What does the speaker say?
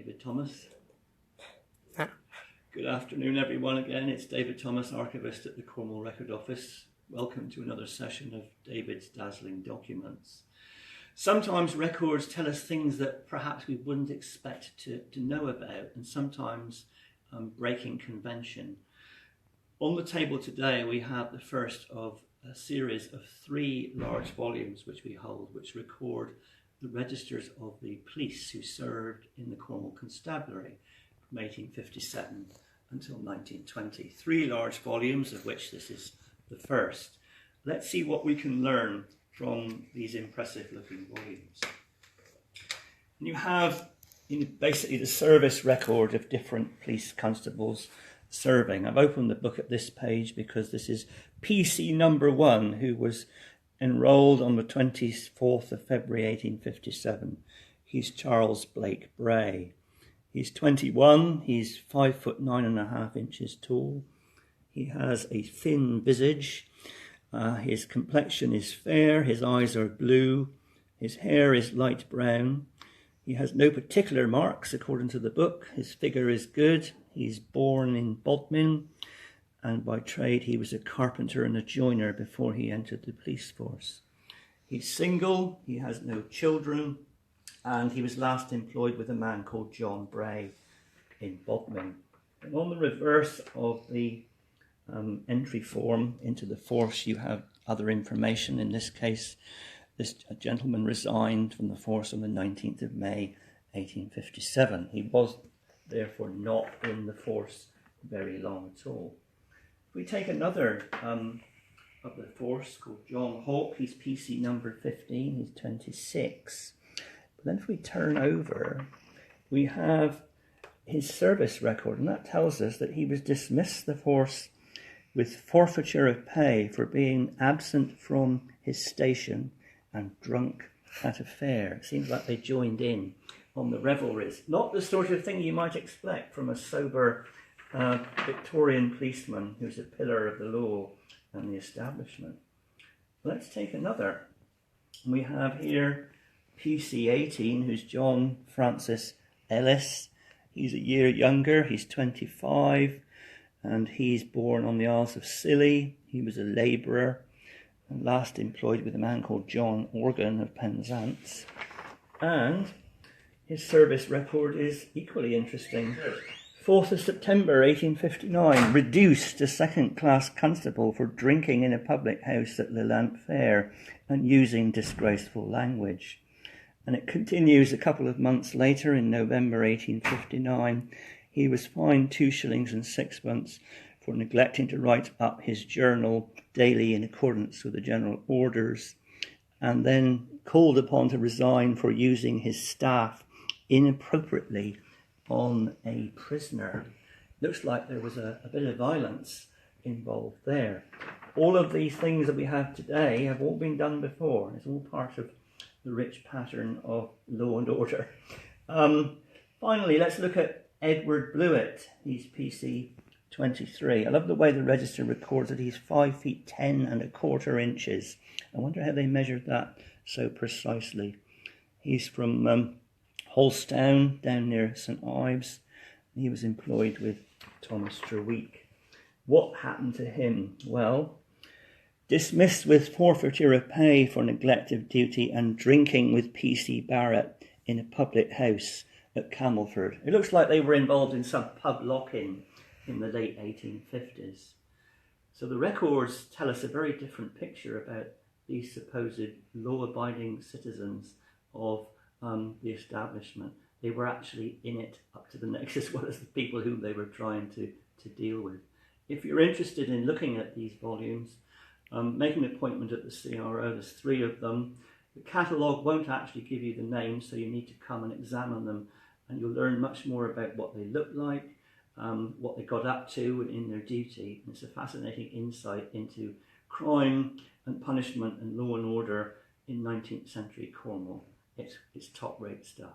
David Thomas. Good afternoon, everyone. Again, it's David Thomas, archivist at the Cornwall Record Office. Welcome to another session of David's Dazzling Documents. Sometimes records tell us things that perhaps we wouldn't expect to know about, and sometimes breaking convention. On the table today, we have the first of a series of 3 large volumes which we hold, which record the registers of the police who served in the Cornwall Constabulary from 1857 until 1920. 3 large volumes, of which this is the first. Let's see what we can learn from these impressive looking volumes. And you have basically the service record of different police constables serving. I've opened the book at this page because this is PC number 1, who was enrolled on the 24th of February 1857. He's Charles Blake Bray. He's 21, he's 5 foot 9.5 inches tall. He has a thin visage. His complexion is fair, his eyes are blue, his hair is light brown. He has no particular marks according to the book. His figure is good. He's born in Bodmin, and by trade he was a carpenter and a joiner before he entered the police force. He's single, he has no children, and he was last employed with a man called John Bray in Bodmin. And on the reverse of the entry form into the force, you have other information. In this case, this gentleman resigned from the force on the 19th of May 1857. He was therefore not in the force very long at all. If we take another of the force called John Hawke, he's PC number 15, he's 26. But then if we turn over, we have his service record, and that tells us that he was dismissed the force with forfeiture of pay for being absent from his station and drunk at a fair. It seems like they joined in on the revelries. Not the sort of thing you might expect from a sober Victorian policeman who's a pillar of the law and the establishment. Let's take another. We have here PC 18, who's John Francis Ellis. He's a year younger, he's 25, and he's born on the Isles of Scilly. He was a labourer and last employed with a man called John Organ of Penzance. And his service record is equally interesting. 4th of September 1859, reduced to second-class constable for drinking in a public house at Lelant Fair and using disgraceful language. And it continues a couple of months later, in November 1859. He was fined 2 shillings and 6pence for neglecting to write up his journal daily in accordance with the general orders, and then called upon to resign for using his staff inappropriately on a prisoner. Looks like there was a bit of violence involved there. All of these things that we have today have all been done before. It's all part of the rich pattern of law and order. Finally, let's look at Edward Blewett. He's PC 23. I love the way the register records that he's 5 feet 10.25 inches. I wonder how they measured that so precisely. He's from Holstown, down near St Ives. He was employed with Thomas Treweek. What happened to him? Well, dismissed with forfeiture of pay for neglect of duty and drinking with PC Barrett in a public house at Camelford. It looks like they were involved in some pub lock-in in the late 1850s. So the records tell us a very different picture about these supposed law-abiding citizens of the establishment. They were actually in it up to the neck, as well as the people whom they were trying to deal with. If you're interested in looking at these volumes, make an appointment at the CRO. There's 3 of them. The catalogue won't actually give you the names, so you need to come and examine them, and you'll learn much more about what they look like, what they got up to in their duty. And it's a fascinating insight into crime and punishment and law and order in 19th century Cornwall. It's top-rate stuff.